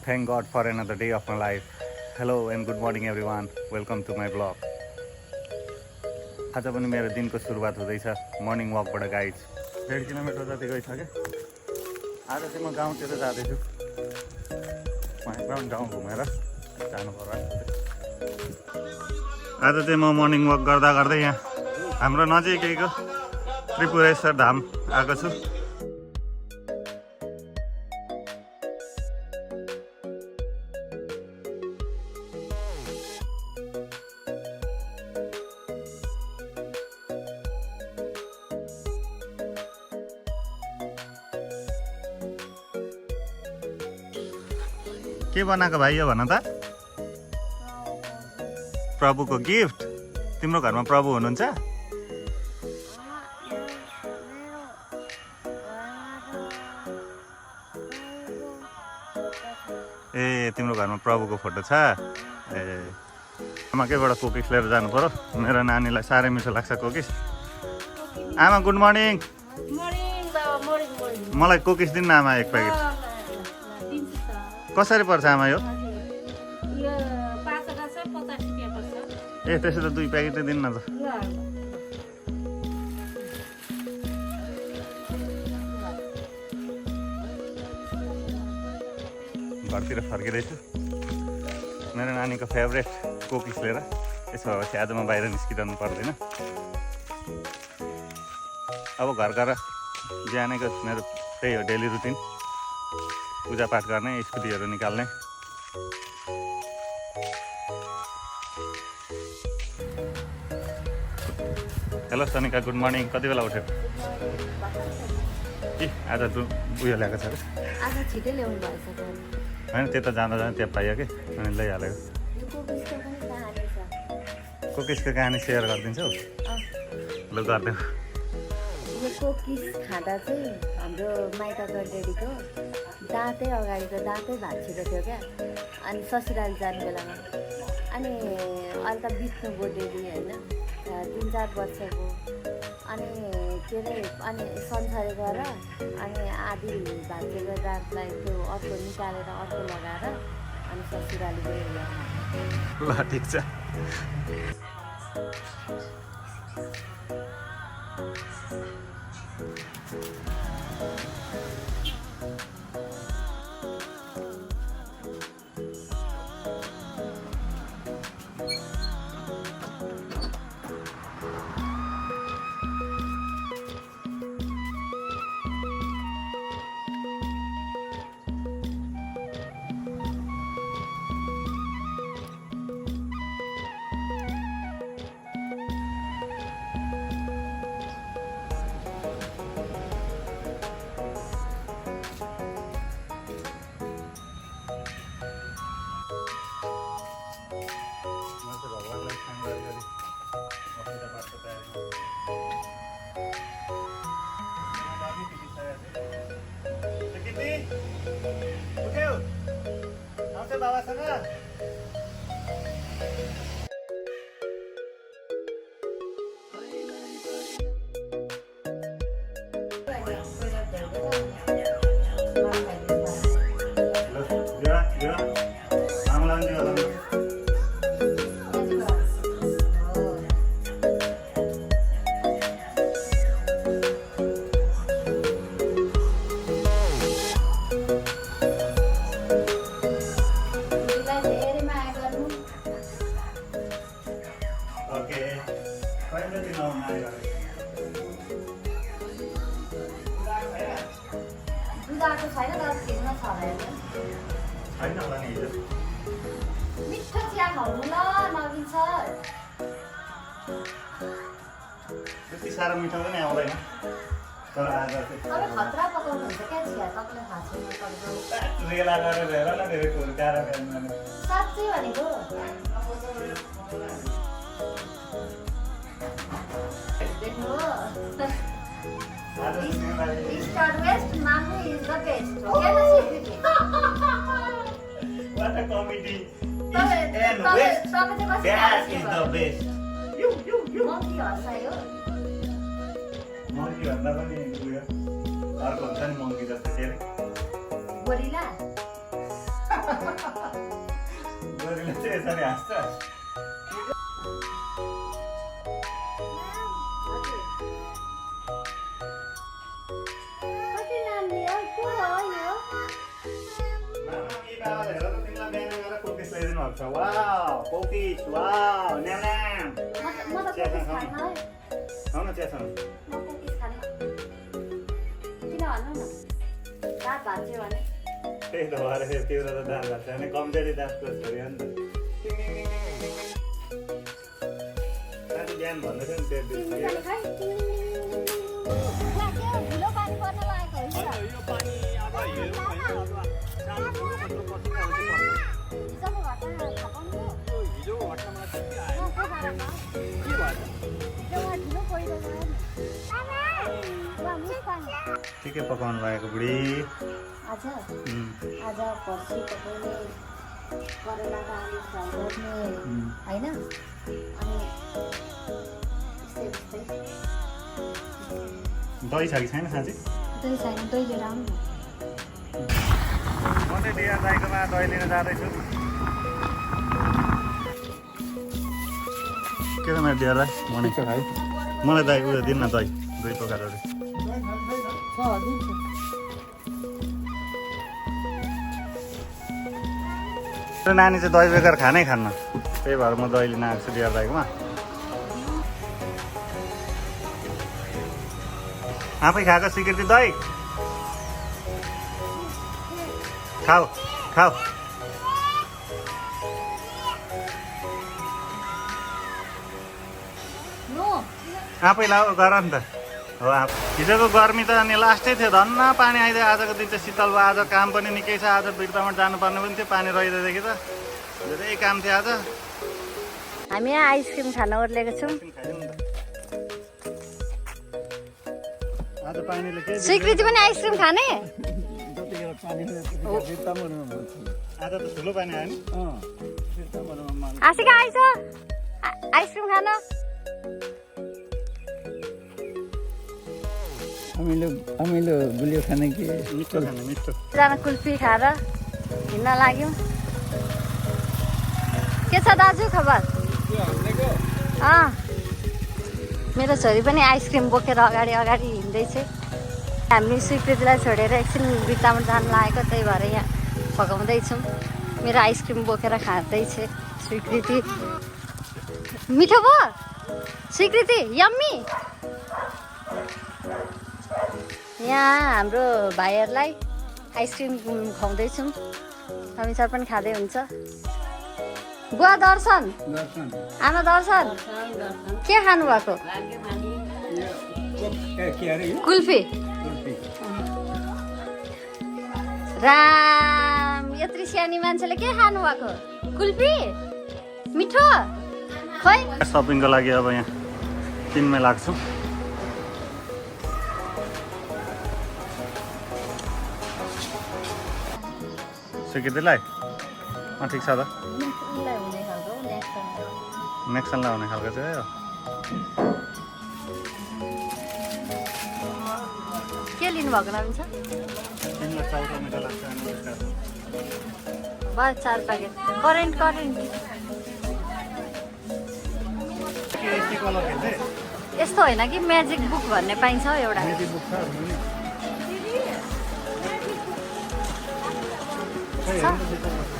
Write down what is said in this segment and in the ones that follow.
Thank God for another day of my life. Hello and good morning everyone. Welcome to my vlog. आज पनि मेरो दिनको सुरुवात हुँदैछ मर्निङ वकबाट गाइज 1.5 किलोमिटर जति गइसक्यो। आज चाहिँ म गाउँतिर जाँदैछु। ग्राउन्ड गाउँ घुमेर जानु पर्यो। आज चाहिँ म मर्निङ वक गर्दा गर्दै यहाँ हाम्रो नजिकैको त्रिपुरेश्वर धाम आएको छु। के बनाएको भाइ यो भन त? प्रभुको गिफ्ट। तिम्रो घरमा प्रभु हुनुहुन्छ? ए तिम्रो घरमा प्रभुको फोटो छ? ए आमा केबाट कुकिस लिएर जानु पर्यो। मेरो नानीलाई साह्रै मिठो लाग्छ कुकिस। आमा गुड मर्निङ। मलाई कुकिस दिनु न आमा एक प्याकेट। कसरी पर्छ आमा यो? ए त्यसो त 2 प्याकेट दिनु न त। घरतिर फर्किँदैछु मेरो नानीको फेभरेट कुकिस लिएर। यसो भएपछि आज म बाहिर निस्किरहनु पर्दैन। अब घर गएर बिहानको मेरो त्यही हो डेली रुटिन। पूजापाठ गर्ने, स्कुटीहरू निकाल्ने। Hello Sanika good morning. कति बेला उठ्यो? कि आज उयो ल्याएको छ? आज छिटै ल्याउनु भएछ त। होइन त्यता जाँदा जाँदा त्यहाँ पाइयो कि अनि ल्याइहालेको। कुकिसको कहानी सेयर गरिदिन्छौ? ल गरिदेऊ। यो कुकिस खाँदा चाहिँ हाम्रो माइत गडेडीको दाँतै अगाडिको दाँतै भाँचिएको थियो क्या। अनि ससुराली जाने बेलामा अनि अहिले त बित्नु गोडेडी होइन 3-4 वर्षको। अनि के अरे अनि संसारै गएर अनि आधी भाँचेको दाँतलाई त्यो अर्को निकालेर अर्को लगाएर अनि ससुराली गयो। ल ठिक छ। बाबासँग मिठो चिया खाउनु ल नवीन सर। त्यति साह्रो मिठो पनि आउँदैन तर आज चाहिँ तपाईँ खतरा पकाउनुहुन्छ क्या चिया? तपाईँलाई थाहा छैन तपाईँको रेला गरेर हेर न धेरै कुरो गाह्रो साँच्चै भनेको। देख्नु East or West, Mamu is the best. Okay, what a comedy! East and West, that is the best. You. Monkey हँसायो। Monkey भन्दा पनि उयो अर्को हुन्छ नि monkey जस्तो के अरे? गोरिला। यसरी हाँस्छ कति नाम लियो को हो यो मामा यी बाबाले हेर त तिमीलाई बिहान गएर कुकिज ल्याइदिनु भएको छ वाउ कुकिज वाउ न्याम न्याम म त कुकिज खान्न है खाऊ न चिया खाऊ म कुकिज खान्न किन भन्नु न दाँत भाँच्यो भने त्यही त भएर फेरि तिम्रो त दाँत भाँच्छ भने कमजोरी दाँतको छोरी हो नि त साथी बिहान भन्दै थियो नि त्यो तिमी दिदी पनि खै ढिलो पानी पर्न लागेको हो यो पानी अब हेरौँ होइन अब सानो ठुलो कत्रो पर्छ कि अब चाहिँ पर्छ हिजोको घटना थाहा पाउनु यो हिजोको घटनामा चाहिँ के आयो के भएर के भयो हिजोमा ढिलो पहिरो गयो नि उहाँ मुख पानी के पकाउनु भएको बुढी आज आज पर्सि तपाईँले करेलाको आलु फ्राई गर्ने होइन अनि यस्तै दही छ कि छैन साँच्ची दही छैन दही लिएर आउनु न म चाहिँ डिया दाइकोमा दही लिन जाँदैछु के त मेरो डियालाई भनेको छ भाइ मलाई दाइ उयो दिन्न दही दुई प्रकारहरू नानी चाहिँ दही बेगर खानै खान्न त्यही भएर म दही लिन आएको छु डिया दाइकोमा आफै खाएको स्वीकृति दही खाऊ खाऊ आफै लाऊ गर नि त हो हिजोको गर्मी त अनि लास्टै थियो धन्न पानी आइदियो आजको दिन चाहिँ शीतल भयो आज काम पनि निकै छ आज बिर्तामा जानुपर्ने पनि थियो पानी रहिदिएदेखि त धेरै काम थियो आज हामी यहाँ आइसक्रिम खान ओर्लेको छौँ आज पानीले के स्वीकृति पनि आइसक्रिम खाने जतिखेर पानी बिर्तामा आज त ठुलो पानी आयो नि आशिका आइस आइसक्रिम खान अमिलो गुलियो खाने कि मिठो खाने मिठो जना कुल्फी खाएर हिँड्न लाग्यौँ के छ दाजु खबर मेरो छोरी पनि आइसक्रिम बोकेर अगाडि अगाडि हिँड्दैछ हामी स्वीकृतिलाई छोडेर एकछिन बिर्तामा जानु लागेको त्यही भएर यहाँ पकाउँदैछौँ मेरो आइसक्रिम बोकेर खाँदैछ स्वीकृति मिठो भयो स्वीकृति यम्मी यहाँ हाम्रो भाइहरूलाई आइसक्रिम खुवाउँदैछौँ हामी सर पनि खाँदै हुन्छ बुवा दर्शन आमा दर्शन के खानु भएको कुल्फी राम यत्रो सानी मान्छेले के खानु भएको कुल्फी मिठो खोइ सपिङको लागि अब यहाँ किन्मै लाग्छु स्वीकृतिलाई ठिक छ त नेक्सनलाई हुने खालको चाहिँ हो के लिनुभएको नाम छ तिमीलाई चाउको मिठो लाग्छ अनि उसका भयो 4 प्याकेट करेन्ट के यस्तै कलर खेल्दै यस्तो होइन कि म्याजिक बुक भन्ने पाइन्छ एउटा मेजी बुक छ हेर्नु नि। खै, हेर्नु त भित्र बस्छ।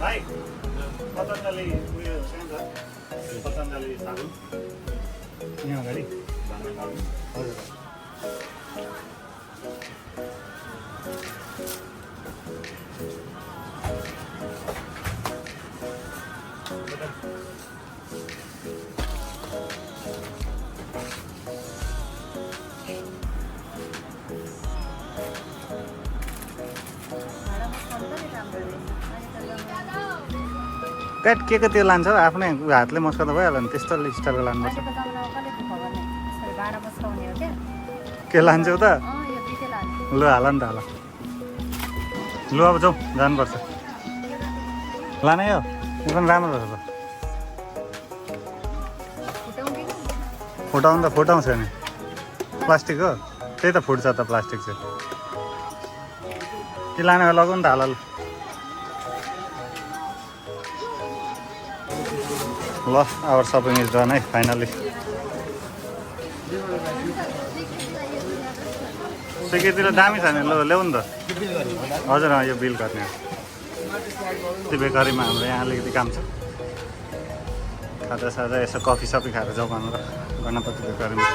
भाइ पतञ्जली उयो कहाँ छ पतञ्जली साबुन यहाँ अगाडि हजुर काट के को त्यो लान्छ आफ्नै हातले मस्का त भइहाल्यो नि त्यस्तो स्टाइलको लानुपर्छ के लान्छौ त लु हाल नि त हाल लु अब जाउँ जानुपर्छ लाने हो यो पनि राम्रो रहेछ त फुटाउनु त फुटाउँछ नि प्लास्टिक हो त्यही त फुट्छ त प्लास्टिक चाहिँ कि लाने भए लगाउनु त हालल ल आवर सपिङ इज डन है फाइनली सेकेतिर दामी छ नि ल ल्याउ नि त हजुर यो बिल गर्ने त्यो बेकरीमा हाम्रो यहाँ अलिकति काम छ खाजा साजा यसो कफी सफी खाएर जाउँ भनेर गणपति बेकरीमा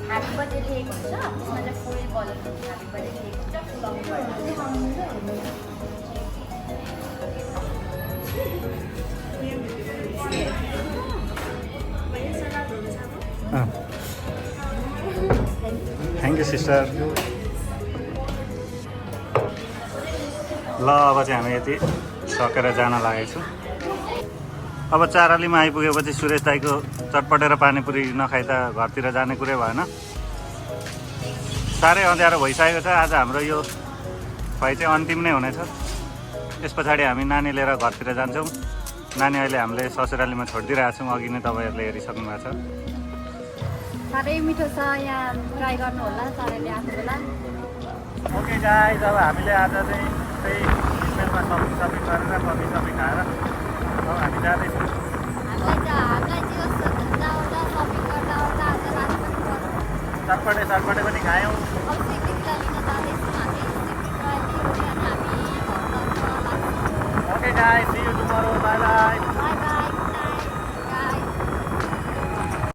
ह्याप्पी बर्थडे लेखेको हुन्छ त्यसमा चाहिँ फुल कलर ह्याप्पी बर्थडे लेखेको हुन्छ थ्याङ्क यू सिस्टर ल अब चाहिँ हामी यति सकेर जान लागेको छु अब चारालीमा आइपुगेपछि सुरेश दाईको चटपटेर पानीपुरी नखाइ त घरतिर जाने कुरै भएन साह्रै अँध्यारो भइसकेको छ आज हाम्रो यो खुवाइ चाहिँ अन्तिम नै हुनेछ त्यस पछाडि हामी नानी लिएर घरतिर जान्छौँ नानी अहिले हामीले ससुरालीमा छोडिदिइरहेको छौँ अघि नै तपाईँहरूले हेरिसक्नु भएको छ साह्रै मिठो छ यहाँ ट्राई गर्नु होला साह्रैले आफ्नो बेला ओके गाइज अब हामीले आज चाहिँ त्यही स्पेलमा सपिङ गरेर कफी सफी खाएर अब हामी जाँदैछौँ हामीलाई चाहिँ जे होस् जाँदा सपिङ गर्दा ओर्दा आज राति पनि पर्छ चटपटे